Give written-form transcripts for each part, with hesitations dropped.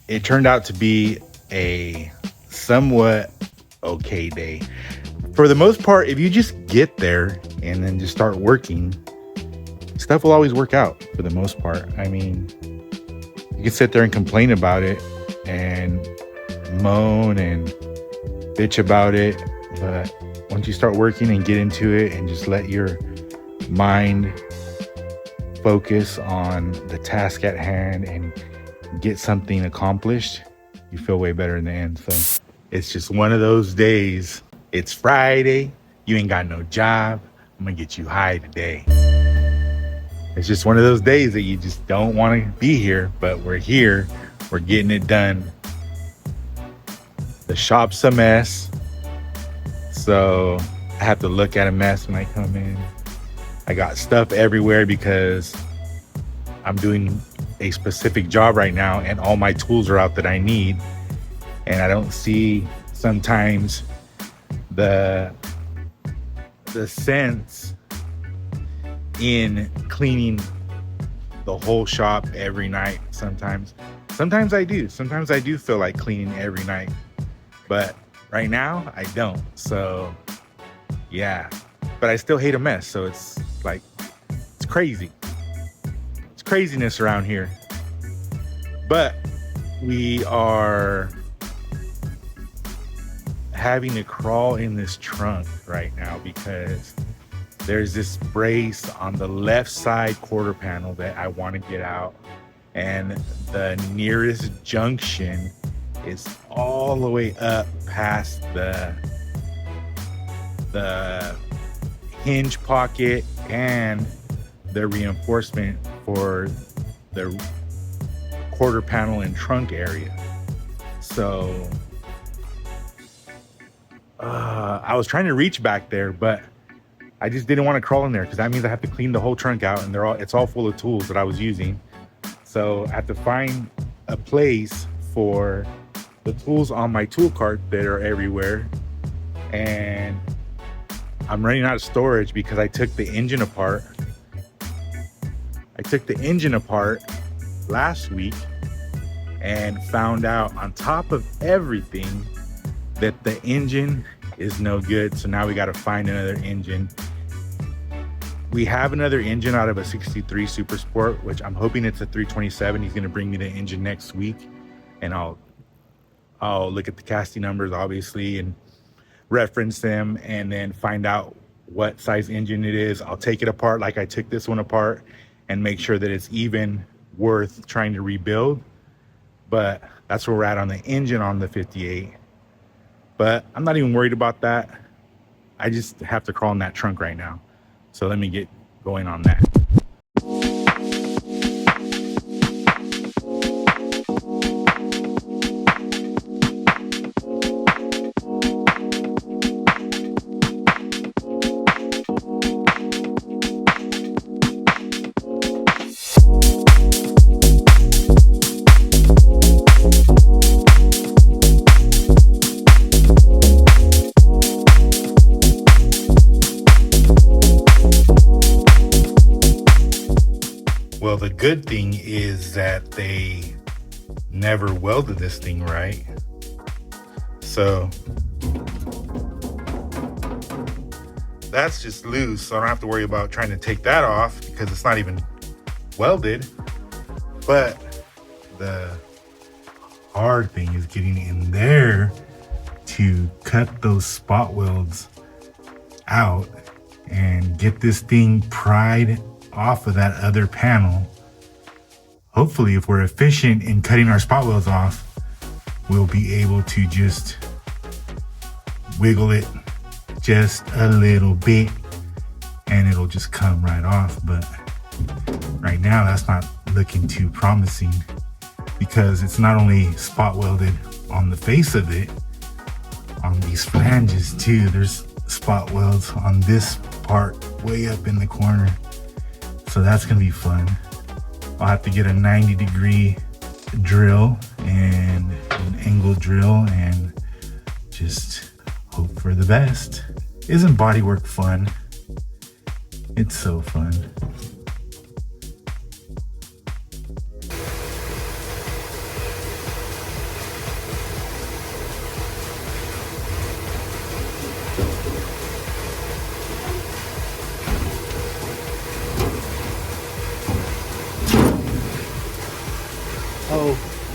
it turned out to be a somewhat okay day. For the most part, if you just get there and then just start working, stuff will always work out for the most part. I mean, you can sit there and complain about it and moan and bitch about it, but once you start working and get into it and just let your mind focus on the task at hand and get something accomplished, you feel way better in the end. So it's just one of those days. It's Friday, you ain't got no job, I'm gonna get you high today. It's just one of those days that you just don't want to be here, but we're here, we're getting it done. The shop's a mess, so I have to look at a mess when I come in. I got stuff everywhere because I'm doing a specific job right now and all my tools are out that I need. And I don't see sometimes the sense in cleaning the whole shop every night. Sometimes I do. Sometimes I do feel like cleaning every night. But right now, I don't. So, yeah. But I still hate a mess. So it's like, it's crazy. It's craziness around here. But we are having to crawl in this trunk right now because there's this brace on the left side quarter panel that I want to get out. And the nearest junction is all the way up past the hinge pocket and the reinforcement for the quarter panel and trunk area. So I was trying to reach back there, but I just didn't want to crawl in there because that means I have to clean the whole trunk out, and it's all full of tools that I was using. So I have to find a place for the tools on my tool cart that are everywhere. And I'm running out of storage because I took the engine apart. I took the engine apart last week and found out on top of everything that the engine is no good. So now we got to find another engine. We have another engine out of a 63 Super Sport, which I'm hoping it's a 327. He's going to bring me the engine next week, and I'll look at the casting numbers, obviously, and reference them, and then find out what size engine it is. I'll take it apart like I took this one apart and make sure that it's even worth trying to rebuild. But that's where we're at on the engine on the 58. But I'm not even worried about that. I just have to crawl in that trunk right now. So let me get going on that. Well, the good thing is that they never welded this thing right. So that's just loose, so I don't have to worry about trying to take that off because it's not even welded. But the hard thing is getting in there to cut those spot welds out and get this thing pried off of that other panel. Hopefully, if we're efficient in cutting our spot welds off, we'll be able to just wiggle it just a little bit and it'll just come right off. But right now, that's not looking too promising because it's not only spot welded on the face of it, on these flanges too. There's spot welds on this part way up in the corner. So that's gonna be fun. I'll have to get a 90-degree drill and an angle drill and just hope for the best. Isn't bodywork fun? It's so fun.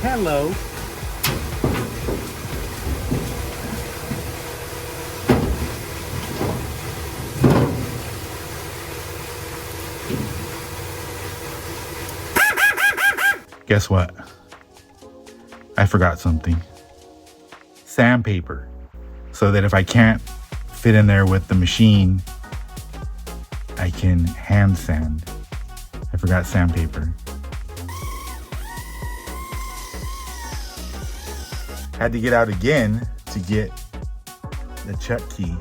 Hello. Guess what? I forgot something. Sandpaper. So that if I can't fit in there with the machine, I can hand sand. I forgot sandpaper. Had to get out again to get the chuck key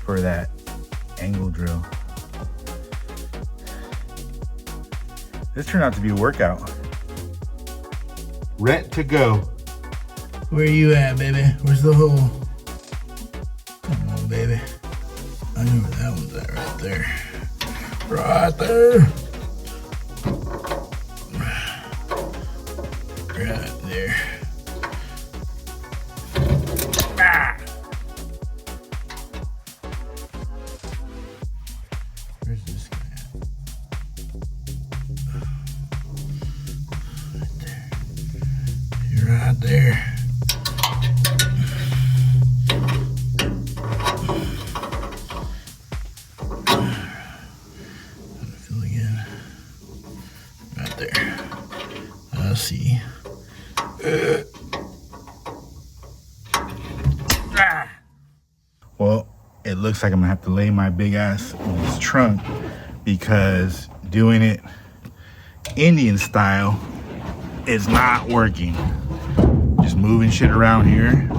for that angle drill. This turned out to be a workout. Ready to go. Where you at, baby? Where's the hole? Come on, baby. I know where that one's at, right there. Right there. Right there. Ah. Where's this guy at? Right there. You're right there. Right there. I see. Well, it looks like I'm gonna have to lay my big ass on this trunk because doing it Indian style is not working. Just moving shit around here.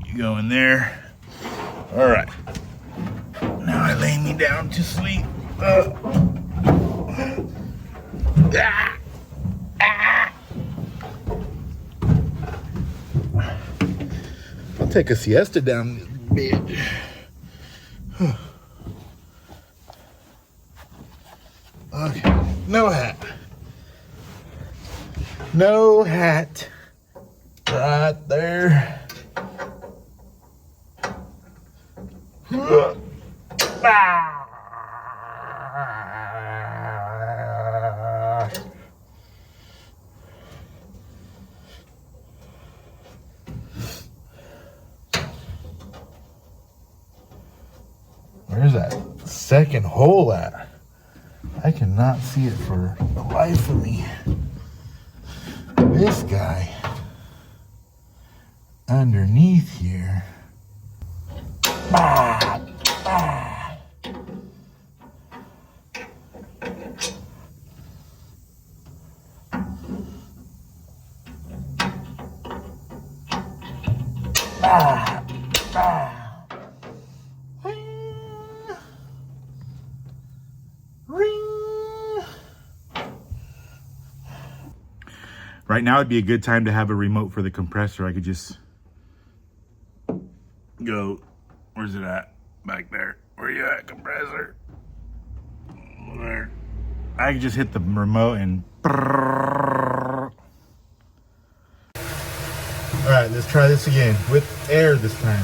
You go in there. All right. Now I lay me down to sleep. I'll take a siesta down this bed. Okay, no hat. No hat. Right there. Where's that second hole at? I cannot see it for the life of me. This guy underneath here. Ah, ah. Ah, ah. Right now would be a good time to have a remote for the compressor. I could just go, where's it at? Back there. Where you at, compressor? There. I could just hit the remote and... All right, let's try this again with air this time.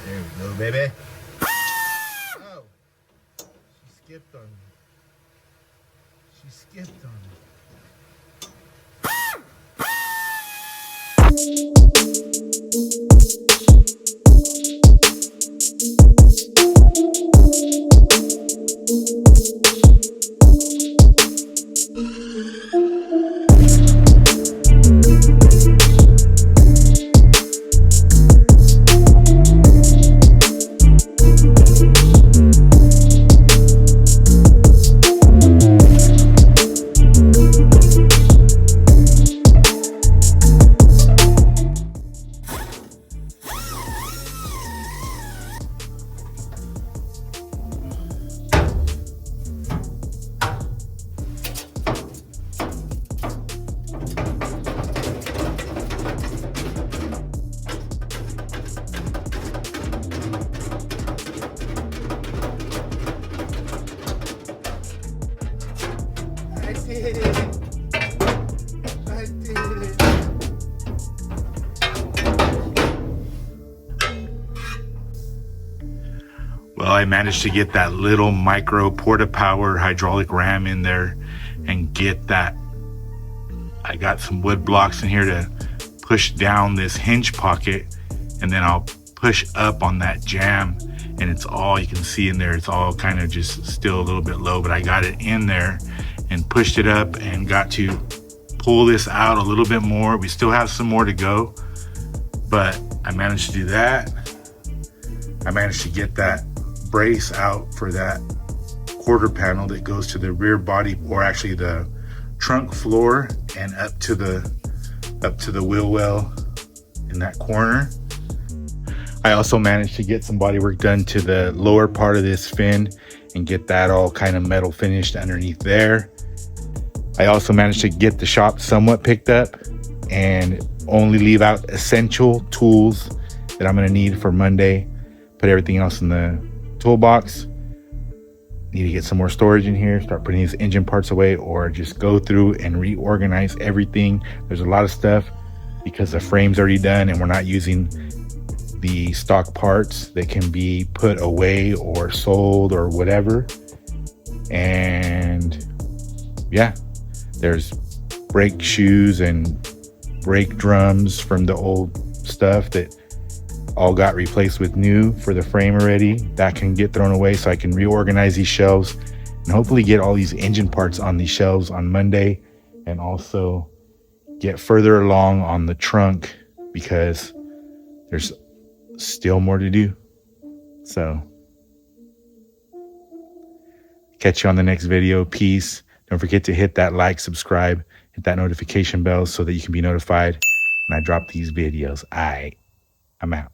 There we go, baby. Oh, she skipped on me. She skipped on me. did it. I did it. Well, I managed to get that little micro porta power hydraulic ram in there and get that. I got some wood blocks in here to push down this hinge pocket, and then I'll push up on that jam, and it's all you can see in there. It's all kind of just still a little bit low, but I got it in there and pushed it up and got to pull this out a little bit more. We still have some more to go, but I managed to do that. I managed to get that brace out for that quarter panel that goes to the rear body, or actually the trunk floor, and up to the wheel well in that corner. I also managed to get some body work done to the lower part of this fin and get that all kind of metal finished underneath there. I also managed to get the shop somewhat picked up and only leave out essential tools that I'm gonna need for Monday. Put everything else in the toolbox. Need to get some more storage in here, start putting these engine parts away, or just go through and reorganize everything. There's a lot of stuff because the frame's already done and we're not using the stock parts that can be put away or sold or whatever. And yeah, there's brake shoes and brake drums from the old stuff that all got replaced with new for the frame already. That can get thrown away, so I can reorganize these shelves and hopefully get all these engine parts on these shelves on Monday, and also get further along on the trunk because there's still more to do. So catch you on the next video. Peace. Don't forget to hit that like, subscribe, hit that notification bell so that you can be notified when I drop these videos. I'm out.